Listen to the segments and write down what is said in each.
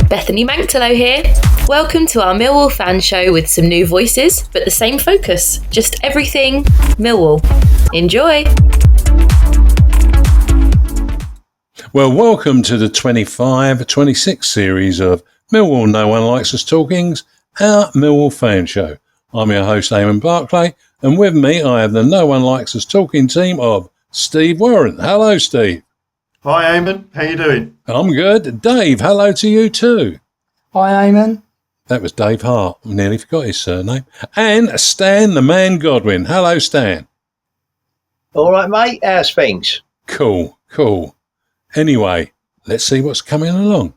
Bethany Manktelow here. Welcome to our Millwall fan show with some new voices, but the same focus. Just everything Millwall. Enjoy! Well, welcome to the 25-26 series of Millwall No One Likes Us Talkings, our Millwall fan show. I'm your host, Eamonn Barclay, and with me I have the No One Likes Us Talking team of Steve Warren. Hello, Steve. Hi, Eamonn. How you doing? I'm good. Dave, hello to you too. Hi, Eamonn. That was Dave Hart. I nearly forgot his surname. And Stan, the man Godwin. Hello, Stan. All right, mate. How's things? Cool. Anyway, let's see what's coming along.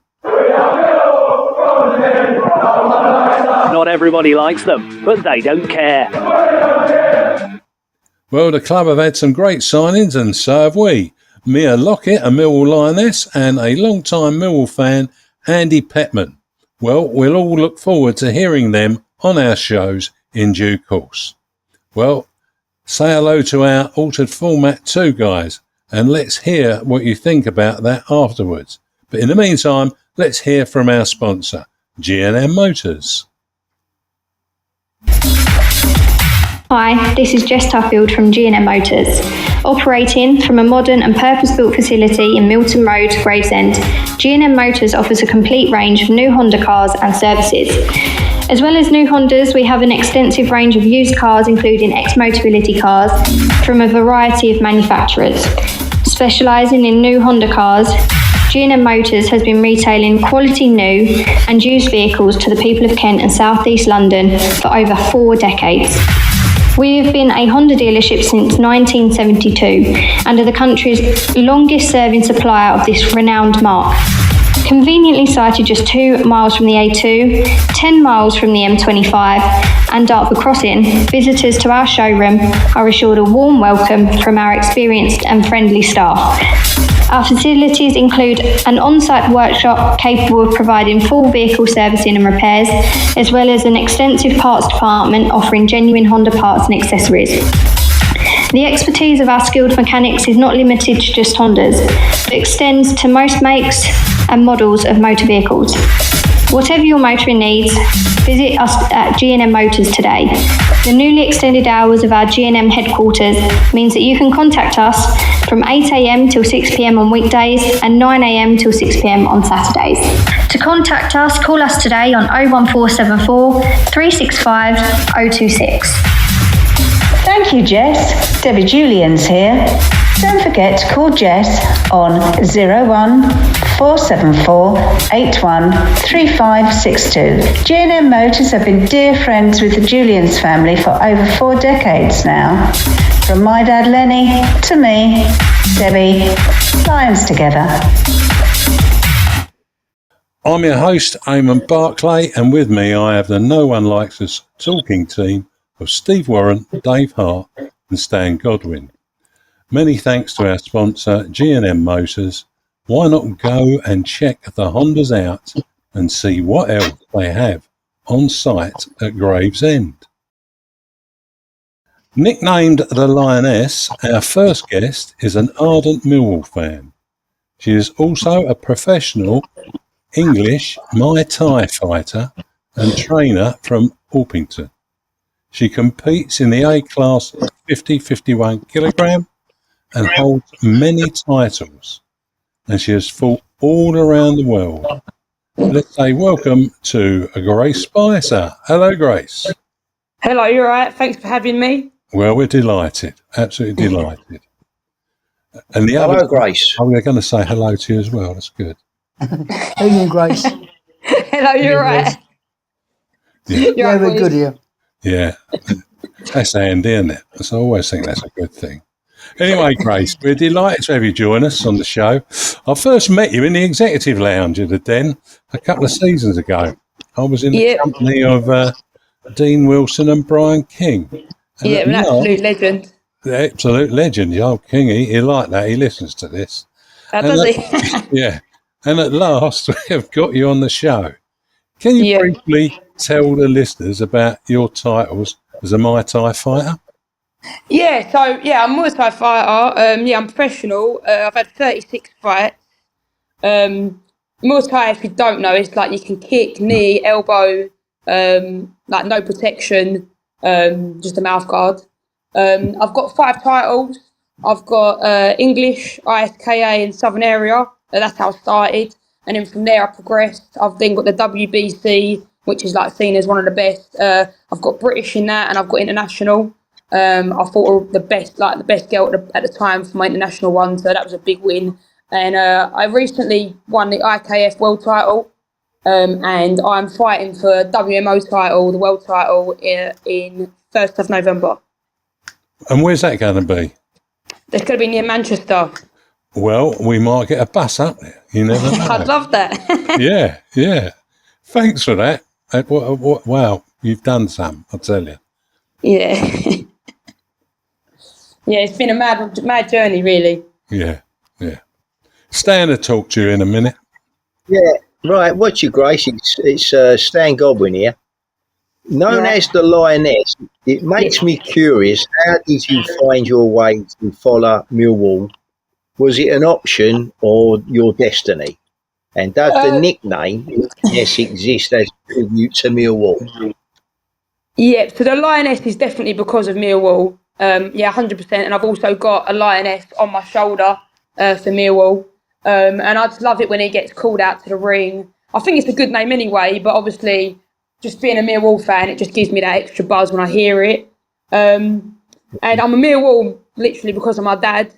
Not everybody likes them, but they don't care. Well, the club have had some great signings, and so have we. Mia Lockett, a Millwall Lioness, and a long-time Millwall fan, Andy Pettman. Well, we'll all look forward to hearing them on our shows in due course. Well, say hello to our altered format too, guys, and let's hear what you think about that afterwards. But in the meantime, let's hear from our sponsor, G&M Motors. Hi, this is Jess Tuffield from G&M Motors. Operating from a modern and purpose-built facility in Milton Road, Gravesend, G&M Motors offers a complete range of new Honda cars and services. As well as new Hondas, we have an extensive range of used cars, including ex-Motability cars from a variety of manufacturers. Specialising in new Honda cars, G&M Motors has been retailing quality new and used vehicles to the people of Kent and South East London for over 4 decades. We have been a Honda dealership since 1972 and are the country's longest serving supplier of this renowned marque. Conveniently sited just 2 miles from the A2, 10 miles from the M25 and Dartford Crossing, visitors to our showroom are assured a warm welcome from our experienced and friendly staff. Our facilities include an on-site workshop capable of providing full vehicle servicing and repairs, as well as an extensive parts department offering genuine Honda parts and accessories. The expertise of our skilled mechanics is not limited to just Hondas, but extends to most makes and models of motor vehicles. Whatever your motoring needs, visit us at G&M Motors today. The newly extended hours of our G&M headquarters means that you can contact us from 8 a.m. till 6 p.m. on weekdays and 9 a.m. till 6 p.m. on Saturdays. To contact us, call us today on 01474 365 026. Thank you, Jess. Debbie Julian's here. Don't forget to call Jess on 01474 81 3562. G&M Motors have been dear friends with the Julians family for over 4 decades now. From my dad Lenny to me, Debbie, Lions together. I'm your host, Eamonn Barclay, and with me I have the No One Likes Us Talking team of Steve Warren, Dave Hart and Stan Godwin. Many thanks to our sponsor, G&M Motors. Why not go and check the Hondas out and see what else they have on site at Gravesend? Nicknamed the Lioness, our first guest is an ardent Millwall fan. She is also a professional English Muay Thai fighter and trainer from Orpington. She competes in the A-class 50-51 kilogram and holds many titles, and she has fought all around the world. Let's say welcome to Grace Spicer. Hello, Grace. Hello, you all right? Thanks for having me. Well, we're delighted, absolutely delighted. And the Hello, other, Grace. Oh, we're going to say hello to you as well. That's good. Evening, Grace. Hello, you all right? Yeah, We're good here. yeah. That's Andy, isn't it? So I always think that's a good thing. Anyway, Grace, we're delighted to have you join us on the show. I first met you in the executive lounge at the Den a couple of seasons ago. I was in the company of Dean Wilson and Brian King. And an absolute legend. The absolute legend, the old King. He liked that. He listens to this. Does he? Yeah. And at last, we have got you on the show. Can you briefly tell the listeners about your titles as a Muay Thai fighter? I'm a Muay Thai fighter. I'm professional. I've had 36 fights. Muay Thai, if you don't know, it's like you can kick, knee, elbow, like no protection, just a mouth guard. I've got 5 titles. I've got English, ISKA in Southern Area. That's how I started. And then from there I progressed. I've then got the WBC, which is like seen as one of the best. I've got British in that, and I've got international. I thought the best girl at the time for my international one, so that was a big win. And I recently won the IKF world title, and I'm fighting for WMO title, the world title, in 1st of November. And where's that going to be? It's going to be near Manchester. Well, we might get a bus up there. You never know. I'd love that. Yeah. Thanks for that. Wow, you've done some, I tell you. Yeah. Yeah, it's been a mad journey, really. Yeah. Stan to talk to you in a minute. Yeah, right. What's your grace? It's Stan Godwin here. Known as the Lioness, it makes me curious. How did you find your way to follow Millwall? Was it an option or your destiny? And does the nickname exist as a tribute to Millwall? Yeah, so the Lioness is definitely because of Millwall. 100%. And I've also got a Lioness on my shoulder for Millwall. And I just love it when he gets called out to the ring. I think it's a good name anyway, but obviously just being a Millwall fan, it just gives me that extra buzz when I hear it. And I'm a Millwall literally because of my dad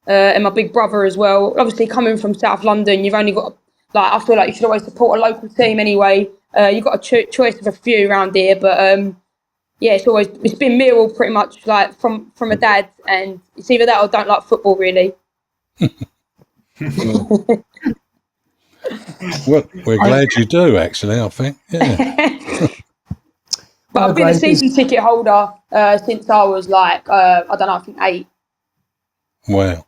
and my big brother as well. Obviously coming from South London, you've only got, I feel like you should always support a local team anyway. You've got a choice of a few around here, but it's been Millwall pretty much like from a dad, and it's either that or don't like football really. Well, we're glad you do, actually, I think. Yeah. But I've been a season ticket holder since I was I think 8. Wow.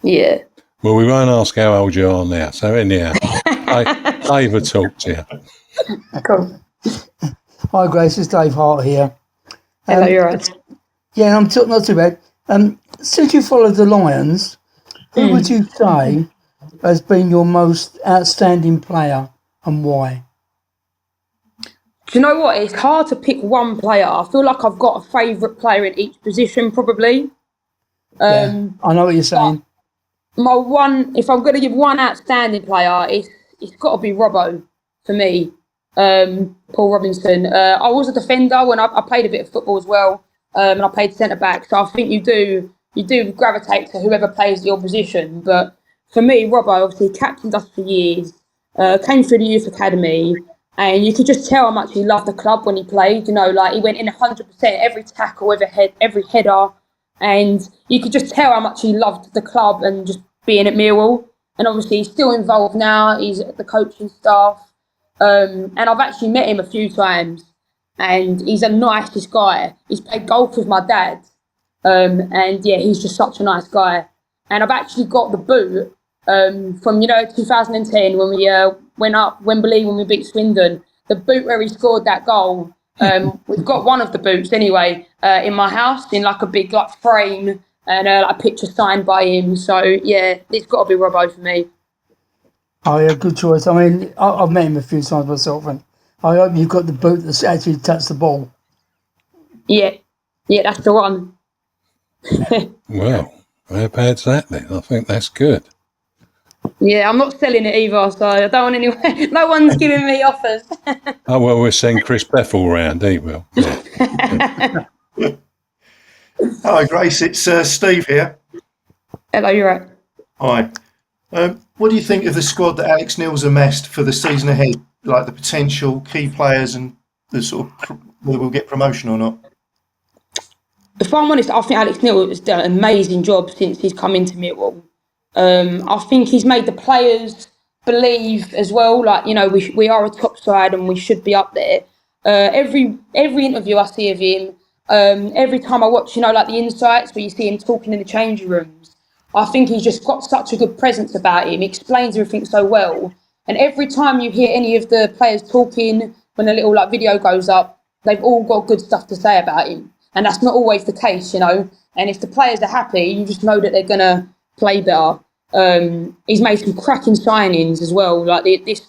Yeah. Well, we won't ask how old you are now. So anyhow, Dave will talk to you. Cool. Hi, Grace. It's Dave Hart here. Hello, you're right. Yeah, I'm not too bad. Since you followed the Lions, who would you say has been your most outstanding player and why? Do you know what? It's hard to pick one player. I feel like I've got a favourite player in each position, probably. I know what you're saying. My one, if I'm going to give one outstanding player, it's got to be Robbo for me. Paul Robinson. I was a defender when I played a bit of football as well, and I played centre back. So I think you do gravitate to whoever plays your position. But for me, Robbo obviously captained us for years, came through the youth academy, and you could just tell how much he loved the club when he played. You know, like he went in 100% every tackle, every header, and you could just tell how much he loved the club and just being at Millwall. And obviously he's still involved now. He's at the coaching staff. And I've actually met him a few times, and he's the nicest guy. He's played golf with my dad, and he's just such a nice guy. And I've actually got the boot from 2010 when we went up Wembley when we beat Swindon. The boot where he scored that goal. We've got one of the boots anyway in my house in like a big frame, and a picture signed by him. So yeah, it's got to be Robbo for me. Oh, yeah, good choice. I mean, I've met him a few times myself, and I hope you've got the boot that's actually touched the ball. Yeah, that's the one. Well, how bad's that then? I think that's good. Yeah, I'm not selling it either, so I don't want anyone. No one's giving me offers. Oh, well, we'll send Chris Bethel round, he will. Yeah. Hi, Grace. It's Steve here. Hello, you're right. Hi. What do you think of the squad that Alex Neil's amassed for the season ahead? Like the potential key players and the sort of whether we'll get promotion or not? If I'm honest, I think Alex Neil has done an amazing job since he's come into Millwall. I think he's made the players believe as well, we are a top side and we should be up there. Every interview I see of him, every time I watch, the insights where you see him talking in the changing rooms, I think he's just got such a good presence about him. He explains everything so well. And every time you hear any of the players talking, when a little video goes up, they've all got good stuff to say about him. And that's not always the case, And if the players are happy, you just know that they're going to play better. He's made some cracking signings as well. Like this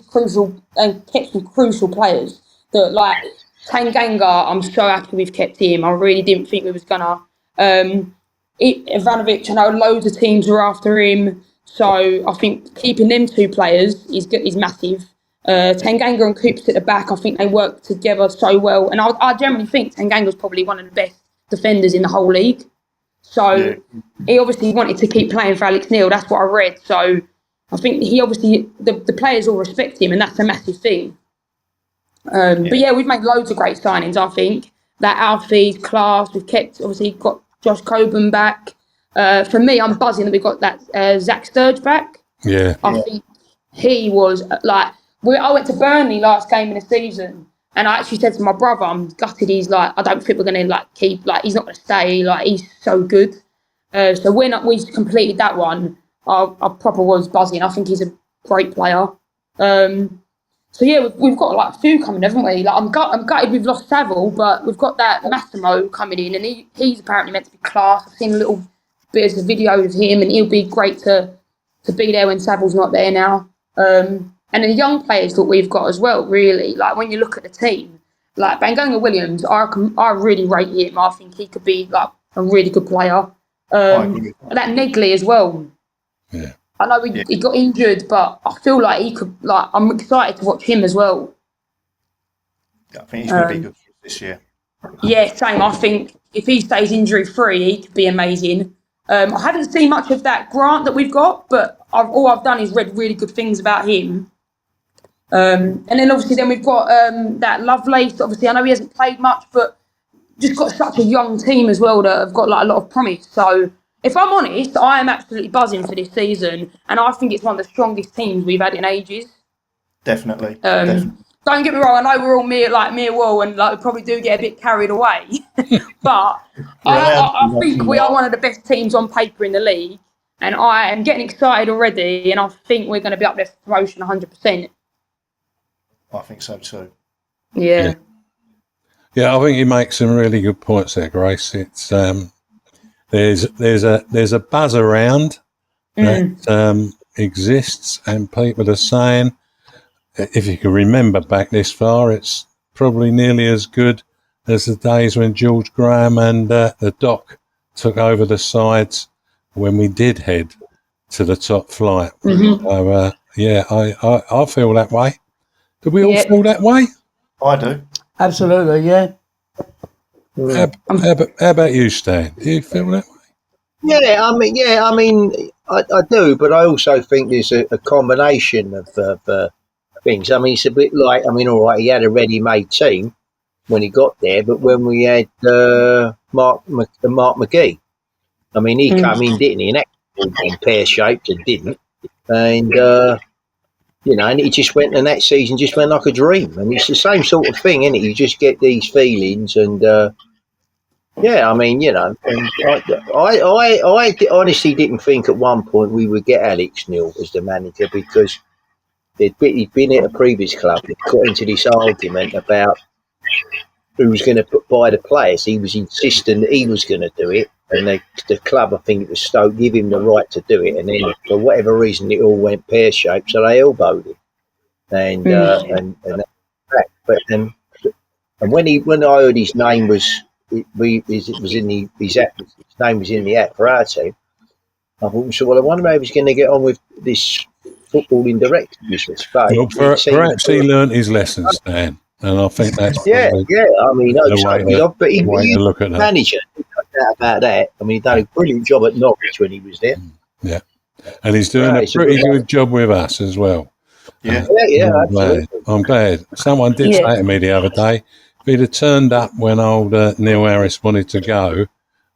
crucial and kept some crucial players that like Tanganga. I'm so happy we've kept him. I really didn't think we was gonna. Ivanovic, I know loads of teams were after him, so I think keeping them two players is massive. Tanganga and Coops at the back, I think they work together so well, and I generally think Tanganga's probably one of the best defenders in the whole league. So he obviously wanted to keep playing for Alex Neil. That's what I read. So I think he obviously the players all respect him, and that's a massive thing. But yeah, we've made loads of great signings. I think that Alfie's class. We've kept obviously got Josh Coleman back. For me, I'm buzzing that we got that Zach Sturge back. Yeah, I think he was like. I went to Burnley last game in the season, and I actually said to my brother, "I'm gutted. He's like, I don't think we're going to like keep like he's not going to stay. Like he's so good." So when we completed that one, I proper was buzzing. I think he's a great player. So yeah, we've got like a few coming, haven't we? Like I'm gutted we've lost Saville, but we've got that Massimo coming in, and he's apparently meant to be class. I've seen a little bit of video of him, and he'll be great to be there when Saville's not there now. And the young players that we've got as well, really, like when you look at the team, like Bangonga Williams, I really rate him. I think he could be like a really good player. That Negley as well. Yeah. I know he got injured, but I feel like he could. Like I'm excited to watch him as well. I think he's going to be good this year. Yeah, same. I think if he stays injury free, he could be amazing. I haven't seen much of that Grant that we've got, but all I've done is read really good things about him. And then obviously we've got that Lovelace. Obviously, I know he hasn't played much, but just got such a young team as well that have got like a lot of promise. So if I'm honest, I am absolutely buzzing for this season, and I think it's one of the strongest teams we've had in ages. Definitely. Don't get me wrong. I know we're all Millwall, and like we probably do get a bit carried away, but I think we are one of the best teams on paper in the league, and I am getting excited already, and I think we're going to be up there for promotion 100%. I think so too. Yeah. Yeah, I think you make some really good points there, Grace. It's there's a buzz around that exists, and people are saying, if you can remember back this far, it's probably nearly as good as the days when George Graham and the Doc took over the sides when we did head to the top flight. So, yeah, I feel that way. Do we all feel that way? I do. Absolutely, yeah. How about you, Stan? Do you feel that way? Yeah, I mean, I do, but I also think there's a combination of things. I mean, it's a bit like, I mean, all right, he had a ready-made team when he got there, but when we had Mark McGee, I mean, he came in, didn't he? And that pear-shaped and didn't. And, you know, and it just went, and that season just went like a dream. And it's the same sort of thing, isn't it? You just get these feelings, and yeah, I mean, you know, and I honestly didn't think at one point we would get Alex Neil as the manager, because he'd been at a previous club. He got into this argument about who was going to buy the players. He was insisting that he was going to do it, and the club, I think it was Stoke, give him the right to do it. And then for whatever reason, it all went pear-shaped, so they elbowed him. And but then, and when I heard his name was in his name was in the act for our team, I thought, so well, I wonder how he's going to get on with this footballing director business. Well, perhaps he learned his lessons, Dan, and I think that's I mean, but he look at manager. About that, I mean, he done a brilliant job at Norwich when he was there. Yeah, and he's doing a pretty good job with us as well. Yeah, I'm glad. Someone did say to me the other day, if he'd have turned up when old Neil Harris wanted to go,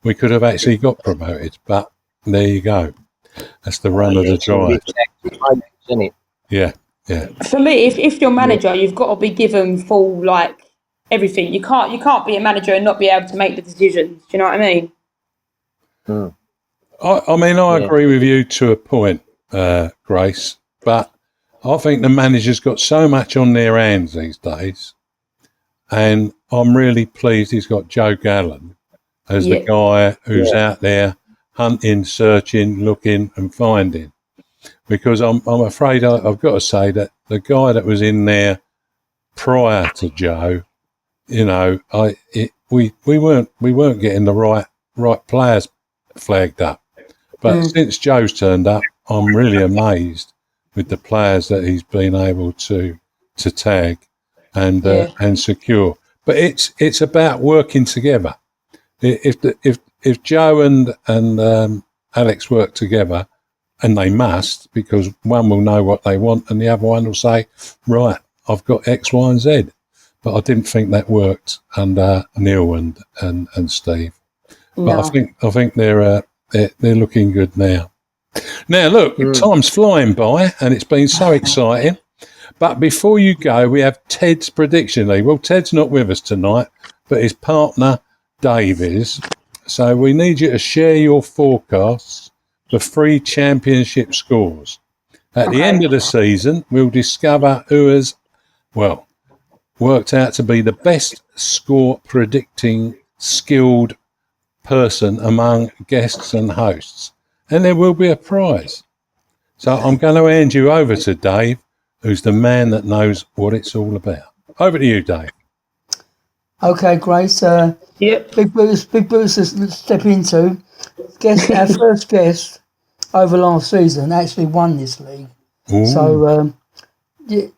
we could have actually got promoted. But there you go. That's the run of the drive. Isn't it? Yeah. For me, if you're manager, you've got to be given full everything. You can't be a manager and not be able to make the decisions. Do you know what I mean? I agree with you to a point, Grace, but I think the manager's got so much on their hands these days, and I'm really pleased he's got Joe Gallen as the guy who's out there hunting, searching, looking and finding. Because I'm afraid I've got to say that the guy that was in there prior to Joe, you know, we weren't getting the right players flagged up. But since Joe's turned up, I'm really amazed with the players that he's been able to tag and secure. But it's about working together. If Joe and Alex work together, and they must, because one will know what they want and the other one will say, right, I've got X, Y, and Z. But I didn't think that worked under Neil and Steve. But I think they're looking good now. Now look, time's flying by, and it's been so exciting. But before you go, we have Ted's prediction league. Well, Ted's not with us tonight, but his partner Dave is. So we need you to share your forecasts for 3 championship scores. At the end of the season, we'll discover who has, well, worked out to be the best score predicting skilled person among guests and hosts. And there will be a prize. So I'm going to hand you over to Dave, who's the man that knows what it's all about. Over to you, Dave. Okay, Grace. Big Bruce has step into. Our first guest over last season actually won this league. Ooh. So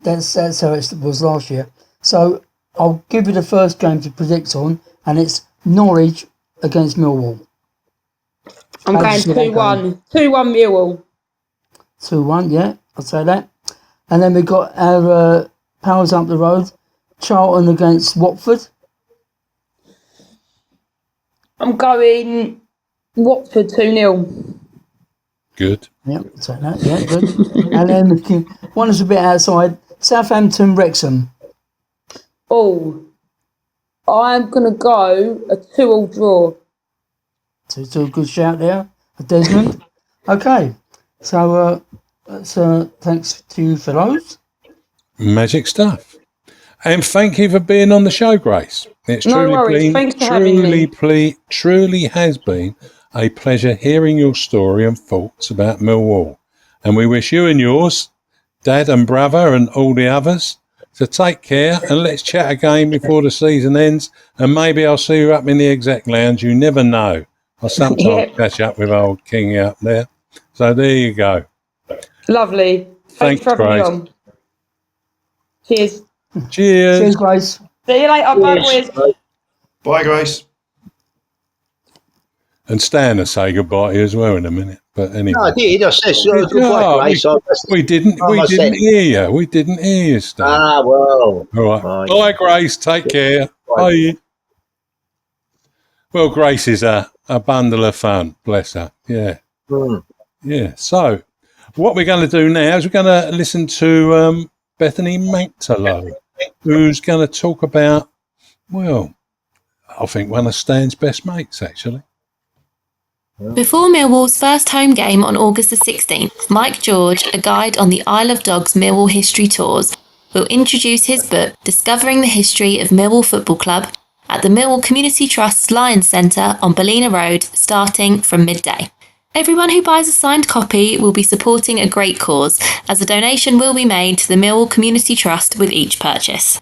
that's how it was last year. So I'll give you the first game to predict on, and it's Norwich against Millwall. I'm going 2-1. 2-1 Millwall. 2-1, yeah, I'll say that. And then we've got our powers up the road, Charlton against Watford. I'm going Watford 2-0. Good. Yeah, I'll say that, yeah, good. And then one is a bit outside, Southampton Wrexham. Oh, I'm going to go a 2-2 draw. 2-2, good shout there, Desmond. Okay, so thanks to you for those. Magic stuff. And thank you for being on the show, Grace. It's no worries. Thanks for having me. Truly has been a pleasure hearing your story and thoughts about Millwall. And we wish you and yours, Dad and brother and all the others, to take care, and let's chat again before the season ends. And maybe I'll see you up in the exec lounge. You never know. I sometimes catch up with old King out there. So there you go. Lovely. Thanks for having me on. Cheers. Cheers. Cheers, Grace. See you later. Bye, boys. Bye, Grace. And Stan will say goodbye to you as well in a minute. But anyway. No, I did. I said goodbye, Grace. We didn't hear you. We didn't hear you, Stan. Ah, well. All right. Bye, Grace. Take care. Bye. Well, Grace is a bundle of fun. Bless her. Yeah. Yeah. So what we're going to do now is we're going to listen to Bethany Manktelow, who's going to talk about, well, I think one of Stan's best mates, actually. Before Millwall's first home game on August the 16th, Mike George, a guide on the Isle of Dogs Millwall History Tours, will introduce his book, Discovering the History of Millwall Football Club, at the Millwall Community Trust's Lions Centre on Ballina Road, starting from midday. Everyone who buys a signed copy will be supporting a great cause, as a donation will be made to the Millwall Community Trust with each purchase.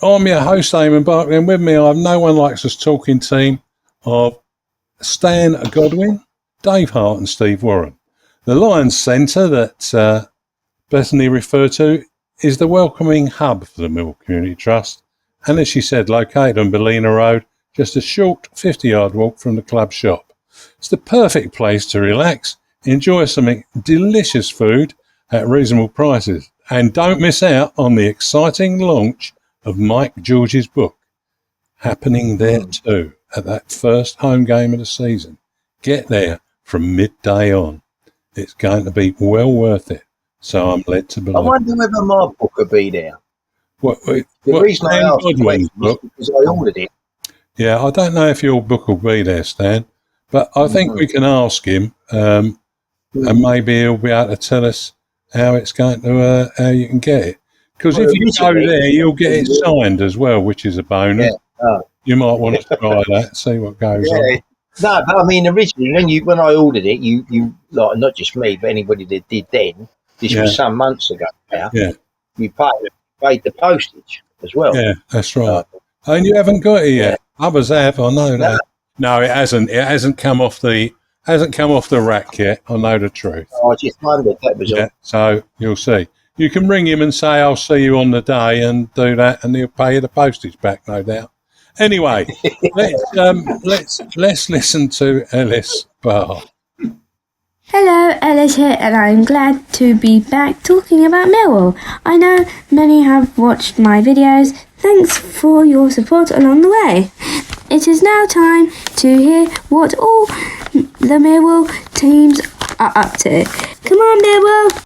I'm your host, Eamonn Barclay, and with me I have No One Likes Us talking team of Stan Godwin, Dave Hart and Steve Warren. The Lions Centre that Bethany referred to is the welcoming hub for the Millwall Community Trust, and as she said, located on Ballina Road, just a short 50-yard walk from the club shop. It's the perfect place to relax, enjoy some delicious food at reasonable prices, and don't miss out on the exciting launch of Mike George's book, happening there too, at that first home game of the season. Get there from midday on. It's going to be well worth it, so I'm led to believe. I wonder whether my book will be there. The reason I asked the question is because I ordered it. Yeah, I don't know if your book will be there, Stan, but I think we can ask him, and maybe he'll be able to tell us how it's going to, how you can get it. Because if you go there, you'll get it signed as well, which is a bonus. Yeah. You might want to try that, see what goes on. No, but I mean, originally, when I ordered it, you like, not just me, but anybody that did then, this was some months ago now, you paid the postage as well. Yeah, that's right. And you haven't got it yet. Others have, I know that. No, it hasn't. It hasn't come off the rack yet. I know the truth. Oh, I just wondered, that was all. So you'll see. You can ring him and say, I'll see you on the day, and do that, and he'll pay you the postage back, no doubt. Anyway, let's listen to Ellis Barr. Hello, Ellis here, and I'm glad to be back talking about Millwall. I know many have watched my videos. Thanks for your support along the way. It is now time to hear what all the Millwall teams are up to. Come on, Millwall!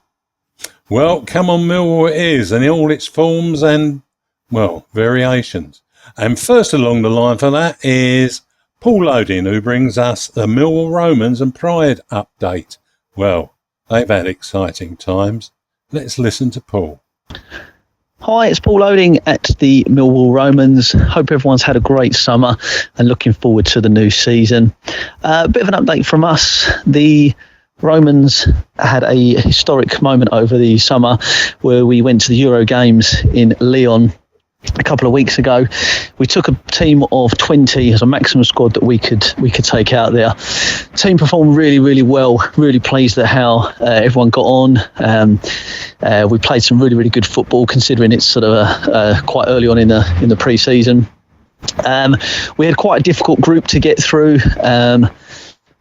Well, come on, Millwall it is, and in all its forms and, well, variations. And first along the line for that is Paul Loding, who brings us the Millwall Romans and Pride update. Well, they've had exciting times. Let's listen to Paul. Hi, it's Paul Loding at the Millwall Romans. Hope everyone's had a great summer and looking forward to the new season. A bit of an update from us. The Romans had a historic moment over the summer where we went to the Euro Games in Lyon a couple of weeks ago. We took a team of 20 as a maximum squad that we could take out there. Team performed really, really well. Really pleased at how everyone got on. We played some really, really good football considering it's sort of quite early on in the pre-season. We had quite a difficult group to get through.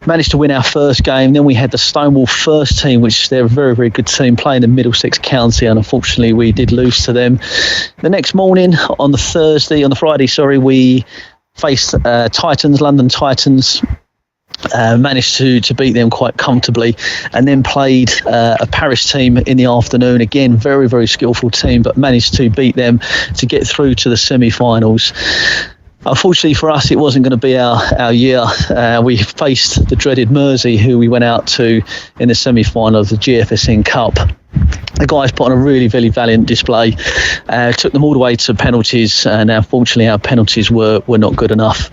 Managed to win our first game. Then we had the Stonewall first team, which they're a very, very good team, playing in Middlesex County, and unfortunately we did lose to them. The next morning, on the Friday, we faced London Titans. Managed to beat them quite comfortably, and then played a Paris team in the afternoon. Again, very, very skillful team, but managed to beat them to get through to the semi-finals. Unfortunately for us, it wasn't going to be our year. We faced the dreaded Mersey, who we went out to in the semi-final of the GFSN Cup. The guys put on a really, really valiant display. Took them all the way to penalties, and unfortunately our penalties were not good enough.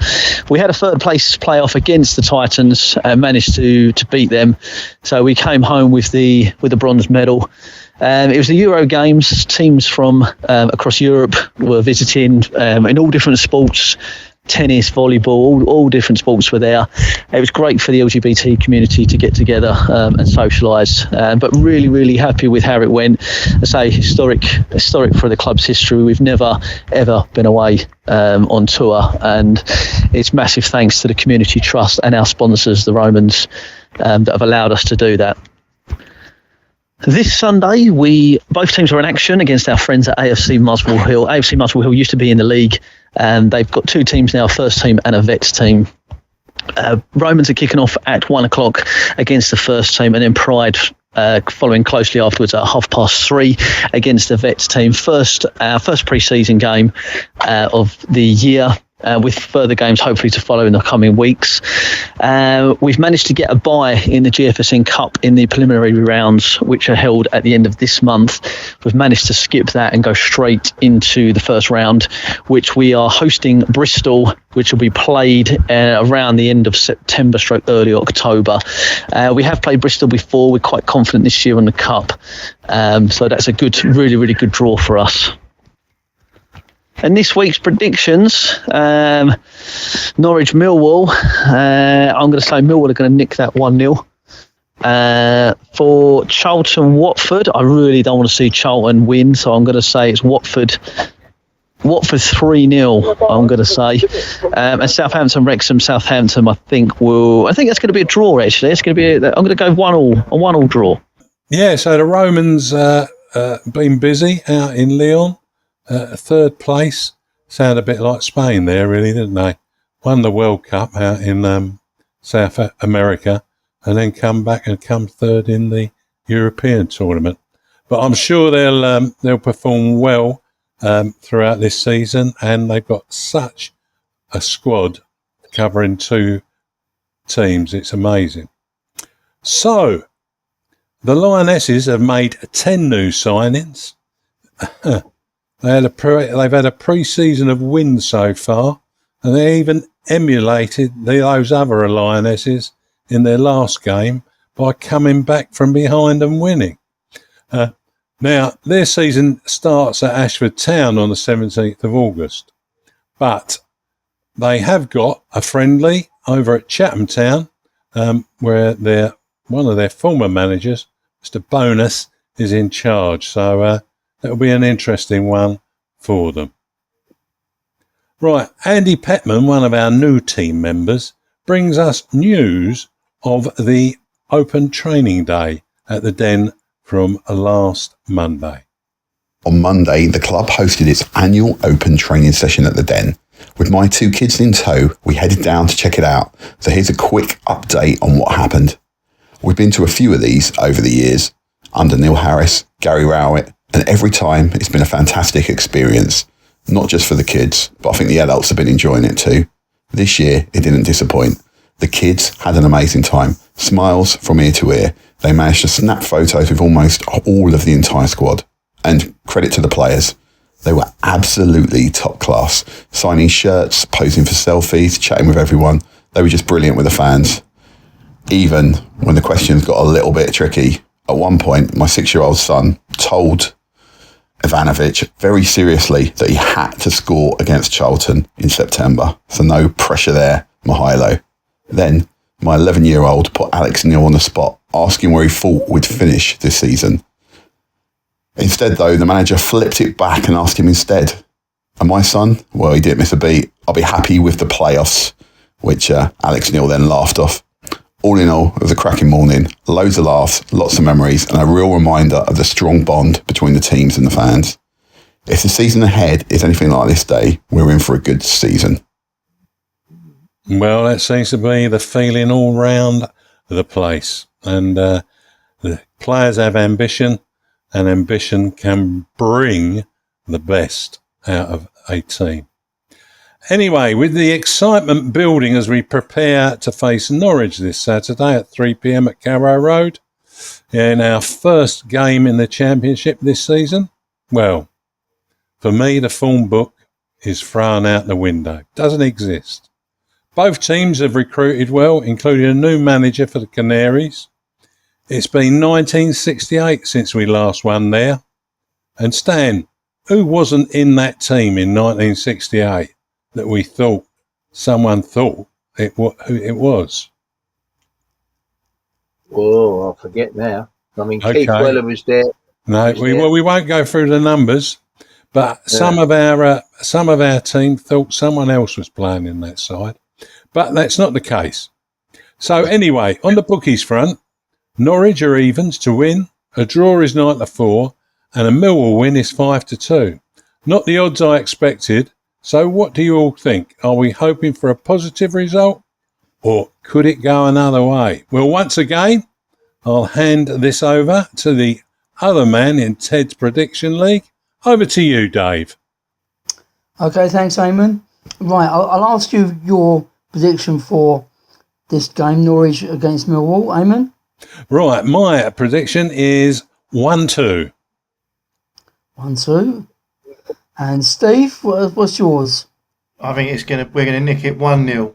We had a third place playoff against the Titans and managed to beat them. So we came home with the bronze medal. It was the Euro Games. Teams from across Europe were visiting in all different sports. Tennis, volleyball, all different sports were there. It was great for the LGBT community to get together and socialise, but really, really happy with how it went. I say historic for the club's history. We've never, ever been away on tour, and it's massive thanks to the Community Trust and our sponsors, the Romans, that have allowed us to do that. This Sunday, both teams were in action against our friends at AFC Muswell Hill. AFC Muswell Hill used to be in the league, and they've got two teams now, a first team and a vets team. Romans are kicking off at 1 o'clock against the first team, and then Pride following closely afterwards at 3:30 against the vets team. First pre-season game of the year. With further games hopefully to follow in the coming weeks. We've managed to get a bye in the GFSN Cup in the preliminary rounds, which are held at the end of this month. We've managed to skip that and go straight into the first round, which we are hosting Bristol, which will be played around the end of September / early October. We have played Bristol before. We're quite confident this year in the Cup. So that's a good, really, really good draw for us. And this week's predictions, Norwich Millwall. I'm going to say Millwall are going to nick that 1-0. For Charlton Watford, I really don't want to see Charlton win, so I'm going to say it's Watford 3-0. I'm going to say, and Southampton Wrexham. Southampton, I think that's going to be a draw. Actually, it's going to be. I'm going to go 1-1 draw. Yeah, so the Romans been busy out in Lyon. Third place. Sound a bit like Spain there, really, didn't they? Won the World Cup out in South America, and then come back and come third in the European tournament. But I'm sure they'll perform well throughout this season, and they've got such a squad covering two teams. It's amazing. So the Lionesses have made 10 new signings. They've had a pre-season of wins so far, and they even emulated those other Lionesses in their last game by coming back from behind and winning. Now, their season starts at Ashford Town on the 17th of August, but they have got a friendly over at Chatham Town, where one of their former managers, Mr. Bonus, is in charge. So that'll be an interesting one for them. Right, Andy Pettman, one of our new team members, brings us news of the Open Training Day at the Den from last Monday. On Monday, the club hosted its annual open training session at the Den. With my two kids in tow, we headed down to check it out. So here's a quick update on what happened. We've been to a few of these over the years, under Neil Harris, Gary Rowett, and every time it's been a fantastic experience. Not just for the kids, but I think the adults have been enjoying it too. This year, it didn't disappoint. The kids had an amazing time. Smiles from ear to ear. They managed to snap photos with almost all of the entire squad. And credit to the players. They were absolutely top class. Signing shirts, posing for selfies, chatting with everyone. They were just brilliant with the fans. Even when the questions got a little bit tricky. At one point, my 6-year-old son told Ivanovic very seriously that he had to score against Charlton in September. So no pressure there, Mihailo. Then my 11-year-old put Alex Neil on the spot, asking where he thought we'd finish this season. Instead, though, the manager flipped it back and asked him instead. And my son, well, he didn't miss a beat. I'll be happy with the playoffs, which Alex Neil then laughed off. All in all, it was a cracking morning. Loads of laughs, lots of memories, and a real reminder of the strong bond between the teams and the fans. If the season ahead is anything like this day, we're in for a good season. Well, that seems to be the feeling all round the place. And the players have ambition, and ambition can bring the best out of a team. Anyway, with the excitement building as we prepare to face Norwich this Saturday at 3 p.m. at Carrow Road, in our first game in the Championship this season, well, for me, the form book is thrown out the window. Doesn't exist. Both teams have recruited well, including a new manager for the Canaries. It's been 1968 since we last won there. And Stan, who wasn't in that team in 1968 that we thought, someone thought who it was? Oh, I forget now. I mean, Okay. Keith Weller was there. No, we won't go through the numbers, but some of our team thought someone else was playing in that side. But that's not the case. So anyway, on the bookies front, Norwich are evens to win, a draw is 9-4, and a Millwall win is 5-2. Not the odds I expected. So what do you all think? Are we hoping for a positive result, or could it go another way? Well, once again, I'll hand this over to the other man in Ted's Prediction League. Over to you, Dave. Okay, thanks, Eamonn. Right, I'll ask you your prediction for this game, Norwich against Millwall, Eamonn. Right, my prediction is 1-2. 1-2. And Steve, what's yours? I think we're gonna nick it 1-0,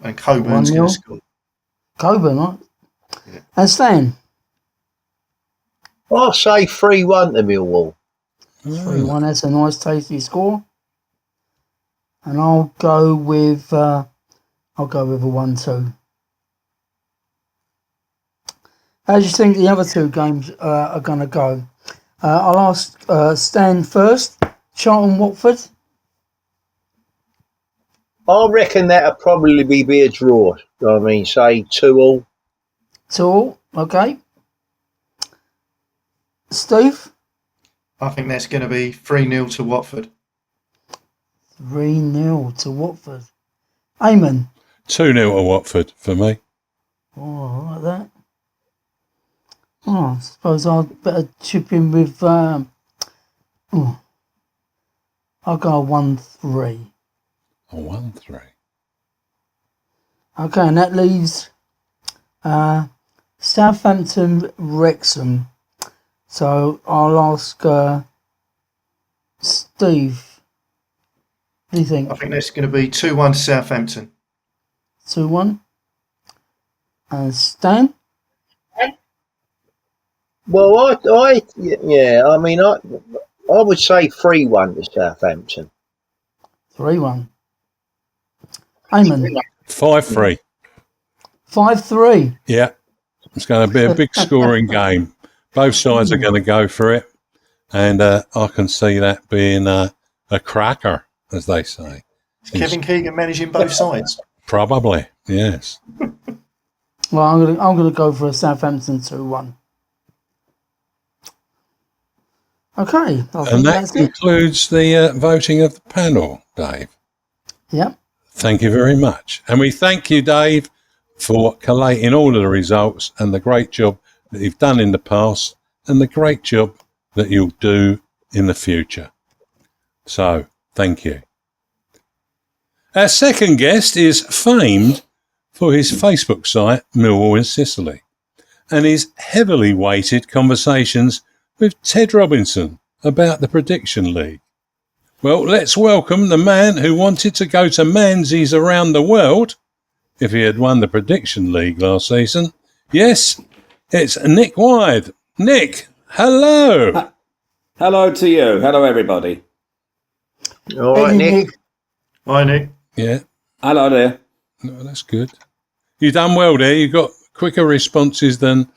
and Coleman's going to score. Coleman, right? Yeah. And Stan? I'll say 3-1 to Millwall. 3-1. That's a nice, tasty score. And I'll go with a 1-2. How do you think the other two games are going to go? I'll ask Stan first. Charlton Watford. I reckon that'll probably be a draw. I mean, say 2-2. 2-2, okay. Steve? I think that's going to be 3-0 to Watford. 3-0 to Watford. Eamonn? 2-0 to Watford for me. Oh, I like that. Oh, I suppose I'd better chip in with... I'll go 1-3. A 1-3. Okay, and that leaves Southampton Wrexham. So I'll ask Steve. What do you think? I think that's going to be 2-1 to Southampton. 2-1. And Stan? Well, I would say 3-1 to Southampton. 3-1. Eamonn? 5-3. 5-3. Yeah. It's going to be a big scoring game. Both sides are going to go for it. And I can see that being a cracker, as they say. Is Kevin Keegan managing both sides? Probably, yes. Well, I'm gonna go for a Southampton 2-1. Okay. And that concludes the voting of the panel, Dave. Yep. Thank you very much. And we thank you, Dave, for collating all of the results and the great job that you've done in the past and the great job that you'll do in the future. So, thank you. Our second guest is famed for his Facebook site, Millwall in Sicily, and his heavily weighted conversations with Ted Robinson about the Prediction League. Well, let's welcome the man who wanted to go to Manzies around the world if he had won the Prediction League last season. Yes, it's Nick Wide. Nick, hello. Hello to you. Hello, everybody. All right, Nick. Hi, Nick. Yeah. Hello there. No, that's good. You done well there. You got quicker responses than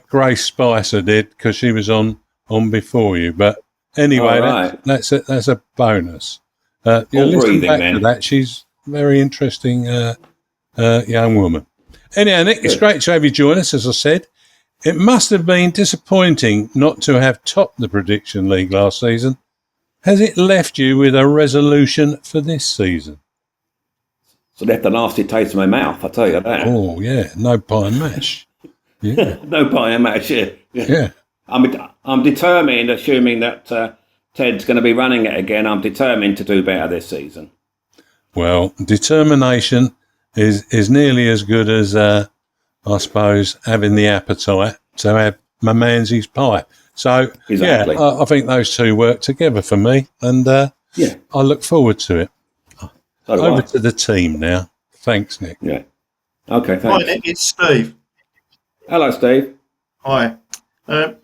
Grace Spicer did because she was on before you. But anyway, right. that's a bonus. You'll listen back to that. She's a very interesting young woman. Anyhow, Nick, it's great to have you join us, as I said. It must have been disappointing not to have topped the Prediction League last season. Has it left you with a resolution for this season? So left a nasty taste in my mouth, I tell you that. Oh, yeah. No pie and mash. Yeah. No pie and mash, yeah. I'm determined, assuming that Ted's going to be running it again, I'm determined to do better this season. Well, determination is nearly as good as, I suppose, having the appetite to have my man's pie. So, exactly. Yeah, I think those two work together for me, and I look forward to it. So over to the team now. Thanks, Nick. Yeah. Okay, thanks. Hi, Nick. It's Steve. Hello, Steve. Hi.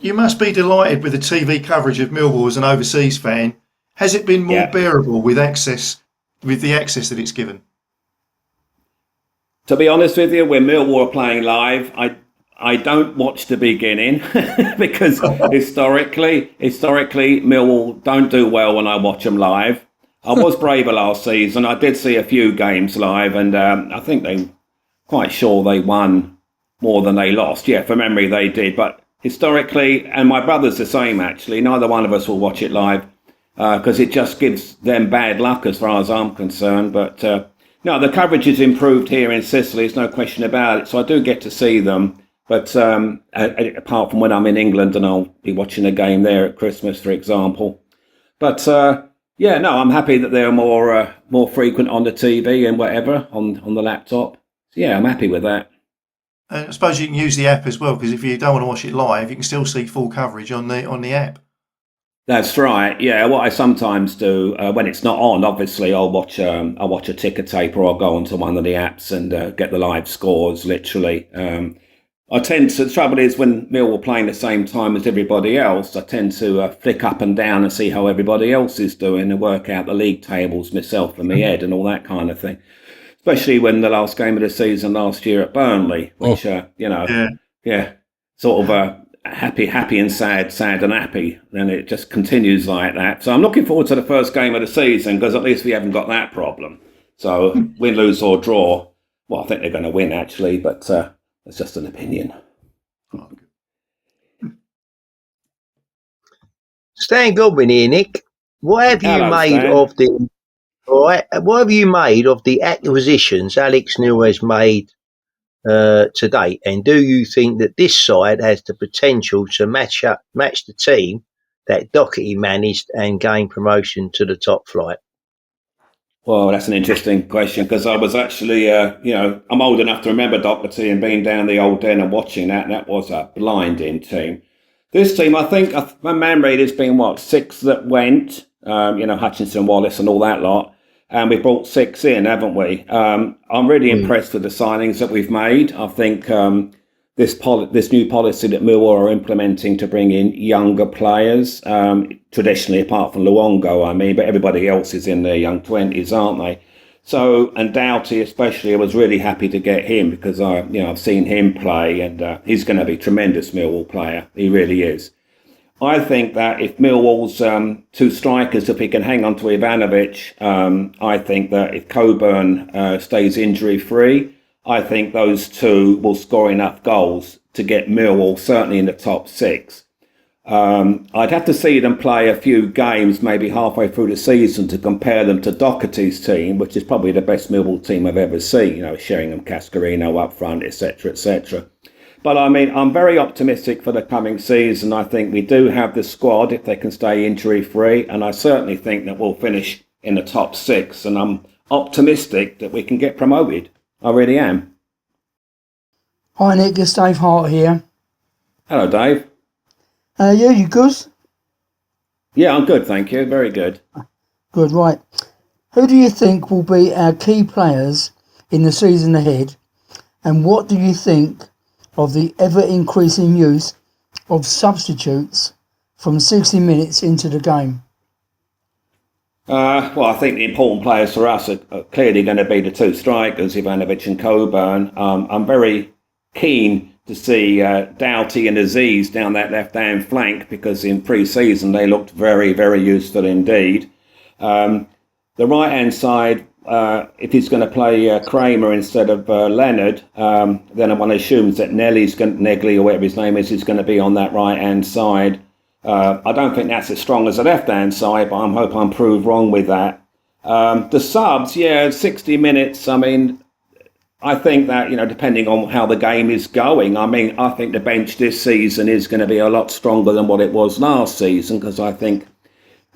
You must be delighted with the TV coverage of Millwall as an overseas fan. Has it been more bearable with the access that it's given? To be honest with you, when Millwall are playing live, I don't watch the beginning because historically, Millwall don't do well when I watch them live. I was braver last season. I did see a few games live, and I think they quite sure they won more than they lost. Yeah, from memory they did. But historically, and my brother's the same actually, neither one of us will watch it live because it just gives them bad luck as far as I'm concerned. But no, the coverage has improved here in Sicily, there's no question about it. So I do get to see them. But apart from when I'm in England and I'll be watching a game there at Christmas, for example. But yeah, no, I'm happy that they're more frequent on the TV and whatever on the laptop. So yeah, I'm happy with that. I suppose you can use the app as well, because if you don't want to watch it live, you can still see full coverage on the app. That's right. Yeah, what I sometimes do when it's not on, obviously I'll watch a ticker tape, or I'll go onto one of the apps and get the live scores. Literally, the trouble is when Millwall playing the same time as everybody else, I tend to flick up and down and see how everybody else is doing and work out the league tables myself in my head and all that kind of thing. Especially when the last game of the season last year at Burnley, which sort of happy and sad and happy, and it just continues like that. So I'm looking forward to the first game of the season because at least we haven't got that problem. So win, lose or draw, well, I think they're going to win actually, but it's just an opinion. Stan Godwin here, Nick. What have you made of the? All right, what have you made of the acquisitions Alex Neil has made to date? And do you think that this side has the potential to match the team that Doherty managed and gain promotion to the top flight? Well, that's an interesting question because I was actually, I'm old enough to remember Doherty and being down the old den and watching that. And that was a blinding team. This team, I think, my memory, there's been, 6 that went, Hutchinson, Wallace and all that lot. and we brought 6 in, haven't we? I'm really impressed with the signings that we've made. I think this new policy that Millwall are implementing to bring in younger players, traditionally apart from Luongo, but everybody else is in their young 20s, aren't they? So, and Doughty especially, I was really happy to get him because I've seen him play, and he's going to be a tremendous Millwall player. He really is. I think that if Millwall's 2 strikers, if he can hang on to Ivanovic, I think that if Coleman stays injury-free, I think those 2 will score enough goals to get Millwall certainly in the top 6. I'd have to see them play a few games, maybe halfway through the season, to compare them to Doherty's team, which is probably the best Millwall team I've ever seen, Sheringham, Cascarino up front, etc., etc. But I'm very optimistic for the coming season. I think we do have the squad if they can stay injury-free, and I certainly think that we'll finish in the top 6, and I'm optimistic that we can get promoted. I really am. Hi Nick, it's Dave Hart here. Hello, Dave. You good? Yeah, I'm good, thank you. Very good. Good, right. Who do you think will be our key players in the season ahead, and what do you think of the ever-increasing use of substitutes from 60 minutes into the game? Well, I think the important players for us are clearly going to be the 2 strikers, Ivanovic and Coleman. I'm very keen to see Doughty and Aziz down that left-hand flank because in pre-season they looked very, very useful indeed. The right-hand side, if he's going to play Kramer instead of Leonard, then one assumes that Negley or whatever his name is going to be on that right-hand side. I don't think that's as strong as the left-hand side, but I hope I'm proved wrong with that. The subs, 60 minutes, I think that, depending on how the game is going, I think the bench this season is going to be a lot stronger than what it was last season, because I think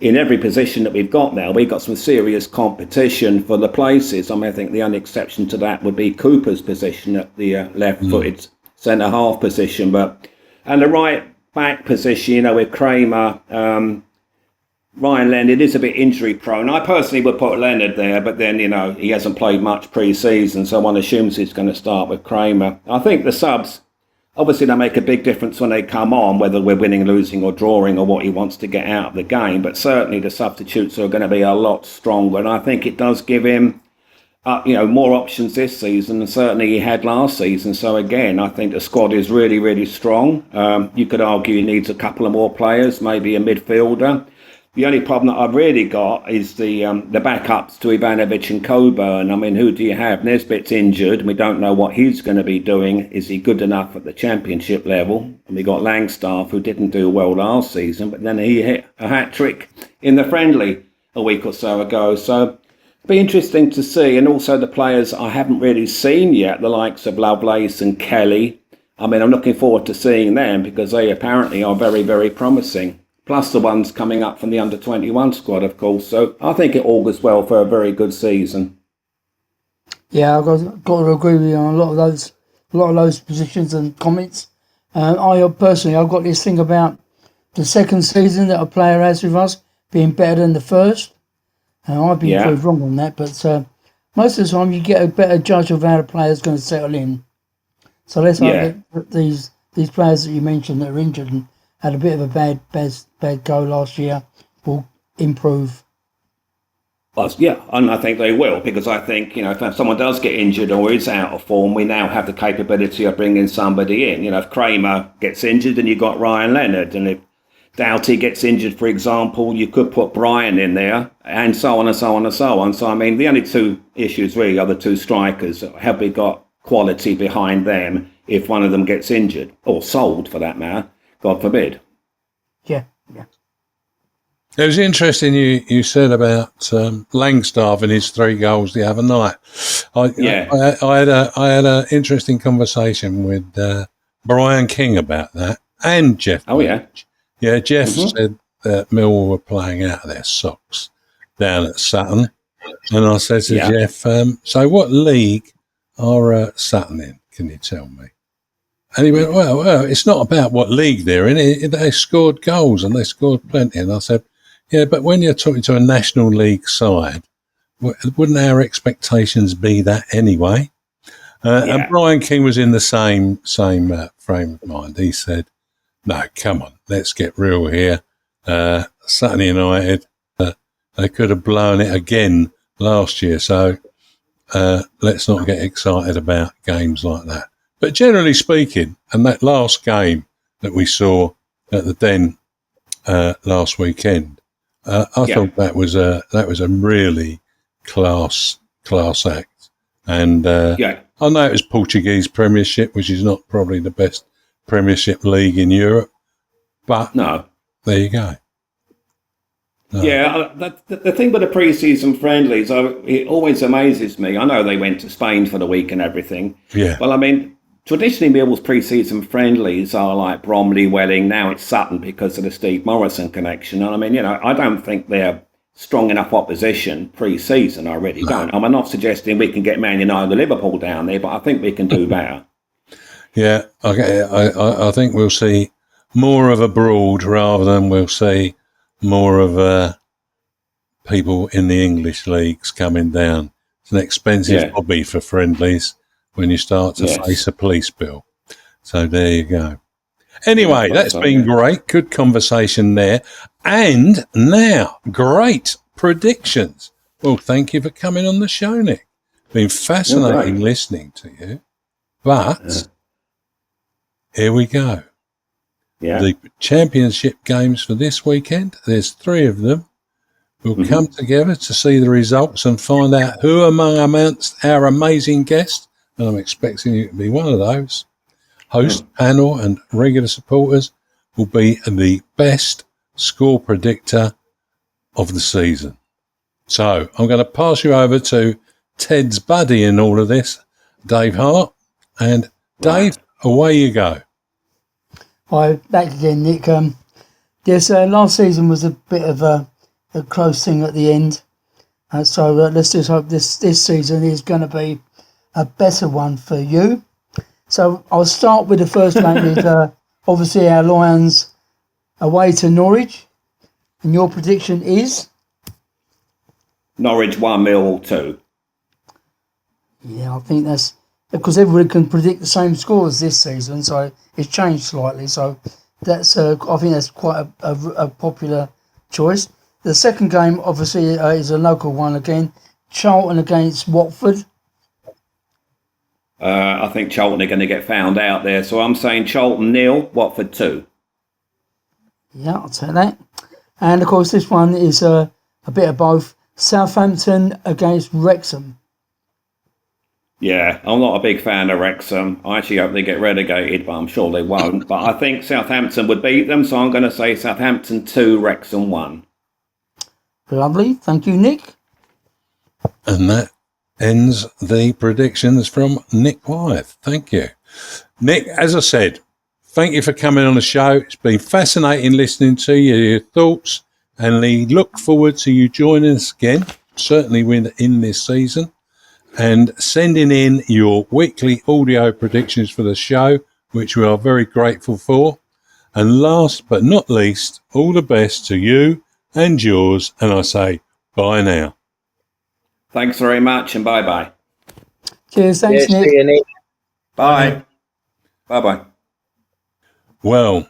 in every position that we've got now, we've got some serious competition for the places. I think the only exception to that would be Cooper's position at the left-footed centre-half position. And the right-back position, with Kramer, Ryan Leonard is a bit injury prone. I personally would put Leonard there, but then, he hasn't played much pre-season, so one assumes he's going to start with Kramer. I think the subs, obviously they make a big difference when they come on, whether we're winning, losing or drawing or what he wants to get out of the game, but certainly the substitutes are going to be a lot stronger, and I think it does give him more options this season than certainly he had last season. So again, I think the squad is really, really strong. You could argue he needs a couple of more players, maybe a midfielder. The only problem that I've really got is the backups to Ivanovic and Coleman. Who do you have? Nesbitt's injured, and we don't know what he's going to be doing. Is he good enough at the championship level? And we got Langstaff, who didn't do well last season, but then he hit a hat-trick in the friendly a week or so ago. So it'll be interesting to see. And also the players I haven't really seen yet, the likes of Lovelace and Kelly. I'm looking forward to seeing them because they apparently are very, very promising. Plus the ones coming up from the under-21 squad, of course. So I think it augurs well for a very good season. Yeah, I've got to agree with you on a lot of those positions and comments. I've got this thing about the second season that a player has with us being better than the first. I've been proved wrong on that, but most of the time you get a better judge of how the player's going to settle in. So let's hope that these players that you mentioned that are injured and had a bit of a bad go last year will improve. Well, yeah, and I think they will, because I think, if someone does get injured or is out of form, we now have the capability of bringing somebody in. If Kramer gets injured, then you've got Ryan Leonard. And if Doughty gets injured, for example, you could put Brian in there, and so on and so on and so on. So, the only 2 issues really are the 2 strikers. Have we got quality behind them if one of them gets injured, or sold for that matter? God forbid. Yeah. It was interesting you said about Langstaff and his 3 goals the other night. I had an interesting conversation with Brian King about that and Jeff. Oh, yeah. Yeah, Jeff said that Millwall were playing out of their socks down at Sutton. And I said to Jeff, so what league are Sutton in? Can you tell me? And he went, well, it's not about what league they're in. They scored goals and they scored plenty. And I said, yeah, but when you're talking to a National League side, wouldn't our expectations be that anyway? And Brian King was in the same frame of mind. He said, no, come on, let's get real here. Sutton United, they could have blown it again last year, so let's not get excited about games like that. But generally speaking, and that last game that we saw at the Den last weekend, I thought that was a really class act. And I know it was Portuguese Premiership, which is not probably the best Premiership league in Europe, but there you go. No. Yeah, the thing with the pre-season friendlies, it always amazes me. I know they went to Spain for the week and everything. Yeah. Well, I mean, traditionally Millwall's pre-season friendlies are like Bromley, Welling. Now it's Sutton because of the Steve Morrison connection. And I mean, I don't think they're strong enough opposition pre-season. I really don't. I'm not suggesting we can get Man United or Liverpool down there, but I think we can do better. Yeah, I think we'll see more of abroad rather than we'll see more of people in the English leagues coming down. It's an expensive hobby for friendlies when you start to face a police bill. So there you go. Anyway, that's been great. Good conversation there. And now, great predictions. Well, thank you for coming on the show, Nick. Been fascinating listening to you. But here we go. Yeah. The championship games for this weekend, there's 3 of them. We'll come together to see the results and find out who amongst our amazing guests, and I'm expecting you to be one of those, host, panel and regular supporters, will be the best score predictor of the season. So I'm going to pass you over to Ted's buddy in all of this, Dave Hart. And Dave, away you go. Hi, back again, Nick. Yes, last season was a bit of a close thing at the end. So let's just hope this season is going to be a better one for you. So I'll start with the first game is obviously our Lions away to Norwich. And your prediction is? Norwich 1, Millwall 2. Yeah, I think that's because everybody can predict the same scores this season, so it's changed slightly. So that's I think that's quite a popular choice. The second game, obviously, is a local one again. Charlton against Watford. I think Charlton are going to get found out there, so I'm saying Charlton 0, Watford 2. Yeah, I'll take that. And of course, this one is a bit of both. Southampton against Wrexham. Yeah, I'm not a big fan of Wrexham. I actually hope they get relegated, but I'm sure they won't. But I think Southampton would beat them, so I'm going to say Southampton 2, Wrexham 1. Lovely. Thank you, Nick. And that ends the predictions from Nick Wyeth. Thank you. Nick, as I said, thank you for coming on the show. It's been fascinating listening to you, your thoughts, and we look forward to you joining us again, certainly in this season, and sending in your weekly audio predictions for the show, which we are very grateful for. And last but not least, all the best to you and yours, and I say bye now. Thanks very much, and bye-bye. Cheers, thanks, Nick. See you, Nick. Bye. Bye-bye. Well,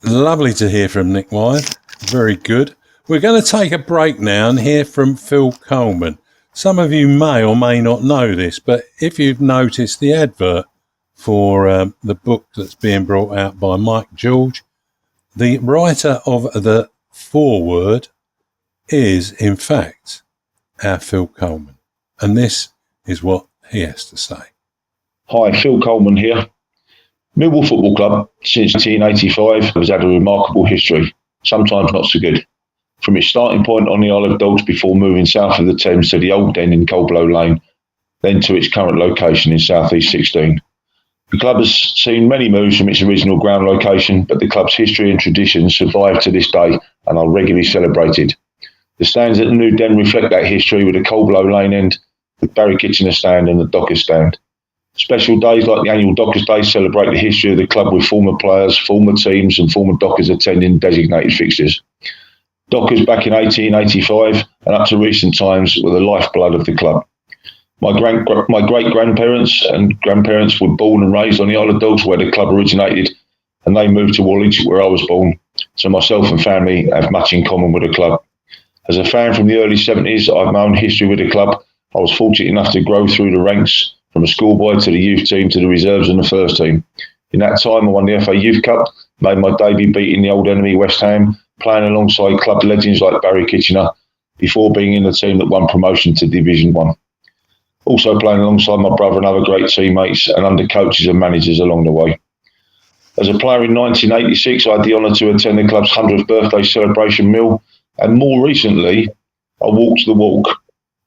lovely to hear from Nick Wyeth. Very good. We're going to take a break now and hear from Phil Coleman. Some of you may or may not know this, but if you've noticed the advert for the book that's being brought out by Mike George, the writer of the foreword is, in fact, our Phil Coleman. And this is what he has to say. Hi, Phil Coleman here. Millwall Football Club, since 1985, has had a remarkable history, sometimes not so good. From its starting point on the Isle of Dogs before moving south of the Thames to the old Den in Coldblow Lane, then to its current location in South East 16. The club has seen many moves from its original ground location, but the club's history and traditions survive to this day and are regularly celebrated. The stands at the new Den reflect that history with the Coldblow Lane end, the Barry Kitchener stand and the Dockers stand. Special days like the annual Dockers Day celebrate the history of the club with former players, former teams and former Dockers attending designated fixtures. Dockers back in 1885 and up to recent times were the lifeblood of the club. My great-grandparents and grandparents were born and raised on the Isle of Dogs where the club originated, and they moved to Woolwich where I was born. So myself and family have much in common with the club. As a fan from the early 70s, I've my own history with the club. I was fortunate enough to grow through the ranks from a schoolboy to the youth team to the reserves and the first team. In that time, I won the FA Youth Cup, made my debut beating the old enemy West Ham, playing alongside club legends like Barry Kitchener, before being in the team that won promotion to Division 1. Also playing alongside my brother and other great teammates and under coaches and managers along the way. As a player in 1986, I had the honour to attend the club's 100th birthday celebration meal, and more recently, I walked the walk,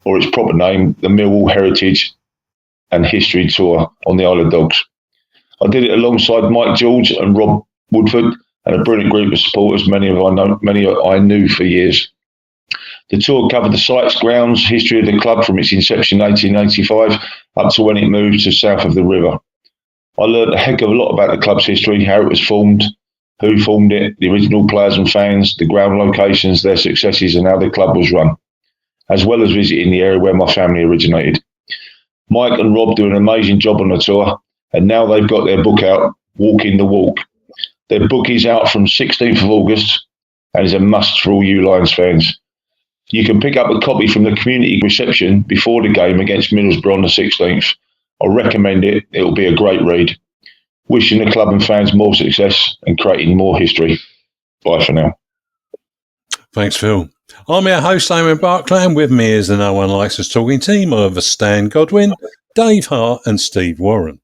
or its proper name, the Millwall Heritage and History Tour on the Isle of Dogs. I did it alongside Mike George and Rob Woodford and a brilliant group of supporters, many I knew for years. The tour covered the sites, grounds, history of the club from its inception in 1885 up to when it moved to south of the river. I learned a heck of a lot about the club's history, how it was formed, who formed it, the original players and fans, the ground locations, their successes and how the club was run, as well as visiting the area where my family originated. Mike and Rob do an amazing job on the tour, and now they've got their book out, Walking the Walk. Their book is out from 16th of August and is a must for all you Lions fans. You can pick up a copy from the community reception before the game against Middlesbrough on the 16th. I recommend it. It'll be a great read. Wishing the club and fans more success and creating more history. Bye for now. Thanks, Phil. I'm your host, Eamonn Barclay, and with me is the No One Likes Us talking team of Stan Godwin, Dave Hart and Steve Warren.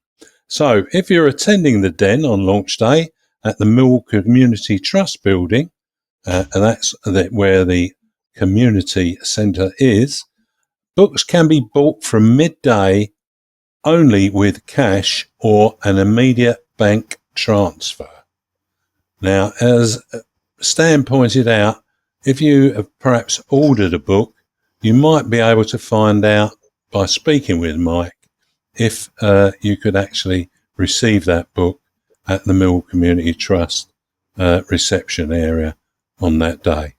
So, if you're attending the Den on launch day at the Millwall Community Trust building, and that's where the community centre is, books can be bought from midday only with cash or an immediate bank transfer. Now, as Stan pointed out, if you have perhaps ordered a book, you might be able to find out by speaking with Mike if you could actually receive that book at the Millwall Community Trust reception area on that day.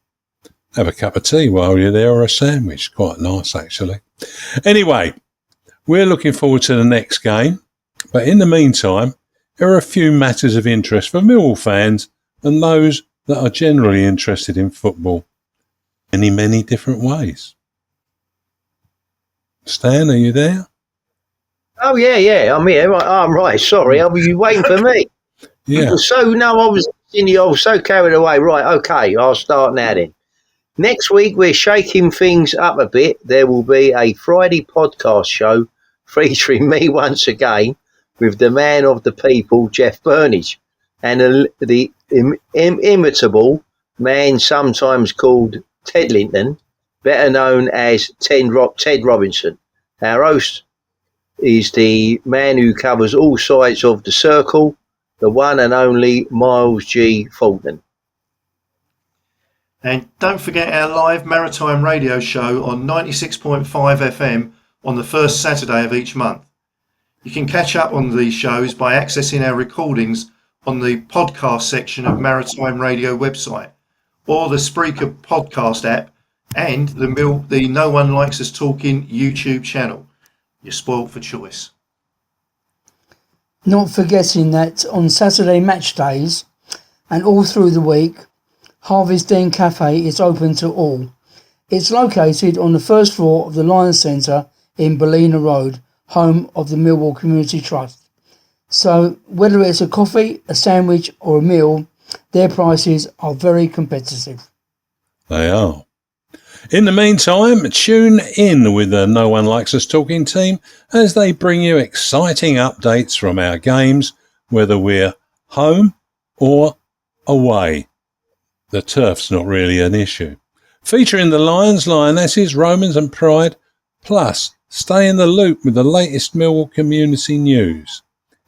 Have a cup of tea while you're there or a sandwich. Quite nice, actually. Anyway, we're looking forward to the next game. But in the meantime, there are a few matters of interest for Millwall fans and those that are generally interested in football in many different ways. Stan, are you there? Oh, yeah, I'm here. I'm right. Sorry, were you waiting for me? Yeah. I was so carried away. Right, okay, I'll start now then. Next week, we're shaking things up a bit. There will be a Friday podcast show featuring me once again with the man of the people, Jeff Burnage, and the inimitable man sometimes called Ted Linton, better known as Ted Robinson. Our host is the man who covers all sides of the circle, the one and only Miles G. Fulton. And don't forget our live maritime radio show on 96.5 FM on the first Saturday of each month. You can catch up on these shows by accessing our recordings on the podcast section of Maritime Radio website or the Spreaker podcast app and the No One Likes Us Talking YouTube channel. You're spoilt for choice. Not forgetting that on Saturday match days and all through the week, Harvey's Den Cafe is open to all. It's located on the first floor of the Lions Centre in Ballina Road, home of the Millwall Community Trust. So whether it's a coffee, a sandwich or a meal, their prices are very competitive. They are. In the meantime, tune in with the No One Likes Us Talking team as they bring you exciting updates from our games, whether we're home or away. The turf's not really an issue. Featuring the Lions, Lionesses, Romans and Pride, plus stay in the loop with the latest Millwall community news.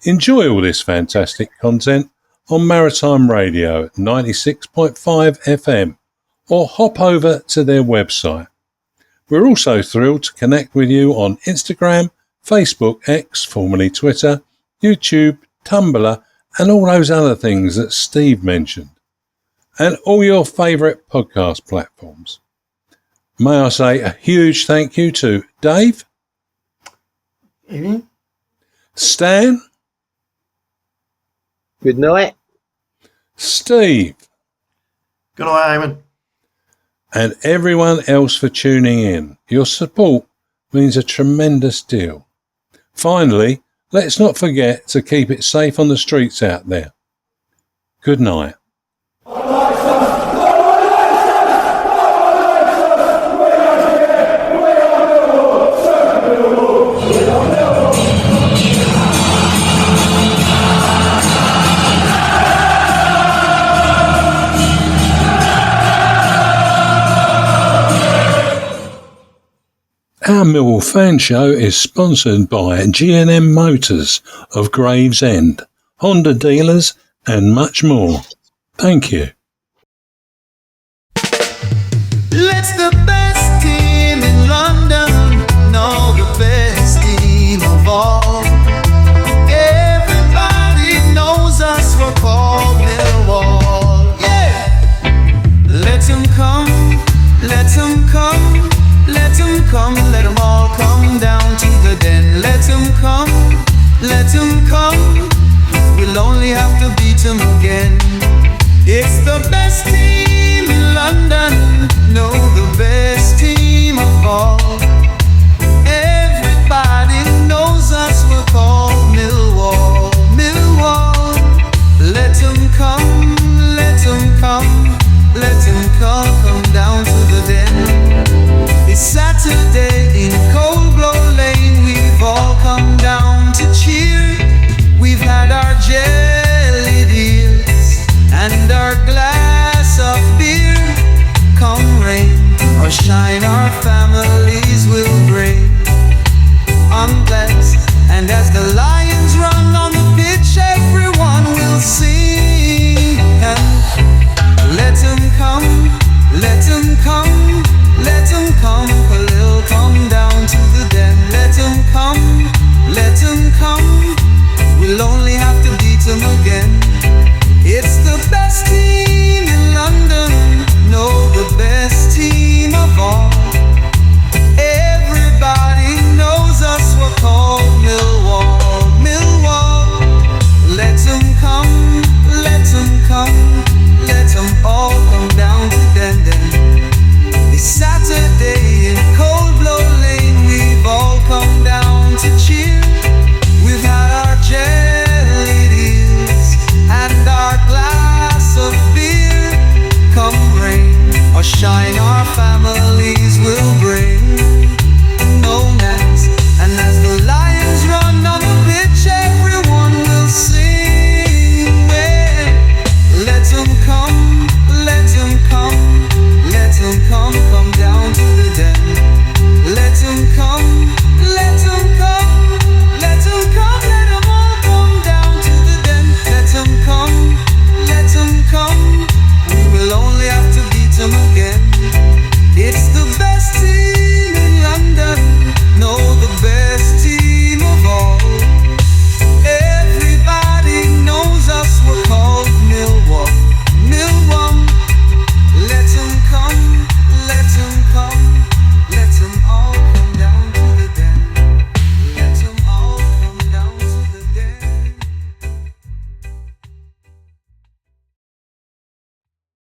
Enjoy all this fantastic content on Maritime Radio at 96.5 FM or hop over to their website. We're also thrilled to connect with you on Instagram, Facebook, X, formerly Twitter, YouTube, Tumblr and all those other things that Steve mentioned. and all your favourite podcast platforms. May I say a huge thank you to Dave, Stan, good night, Steve, good night, Eamonn, and everyone else for tuning in. Your support means a tremendous deal. Finally, let's not forget to keep it safe on the streets out there. Good night. Our Millwall Fan Show is sponsored by G&M Motors of Gravesend, Honda dealers and much more. Thank you. Let's the best team in London, no, the best team of all. Everybody knows us, we're called Millwall. Yeah! Let them come, let them come. Let them come, let them all come down to the den. Let them come, let them come. We'll only have to beat them again. It's the best team in London, no, the best team of all. Everybody knows us, we're called Millwall. Millwall, let them come, let them come. Let them come down to the den. It's Saturday in Cold Blow Lane. We've all come down to cheer. We've had our jelly deals and our glass of beer. Come rain or shine, our families will bring. I'm blessed, and as the Lions run on the pitch, everyone will sing. And let them come, let them come. Let them come, Khalil, come down to the den. Let them come, let them come. We'll only have to beat them again. It's the best team in London, no, the best team of all. Everybody knows us, we're called Millwall. Millwall, let them come, let them come. Let them all come down to den. It's Saturday in Cold Blow Lane. We've all come down to cheer. We've had our jelly deals and our glass of beer. Come rain or shine, our families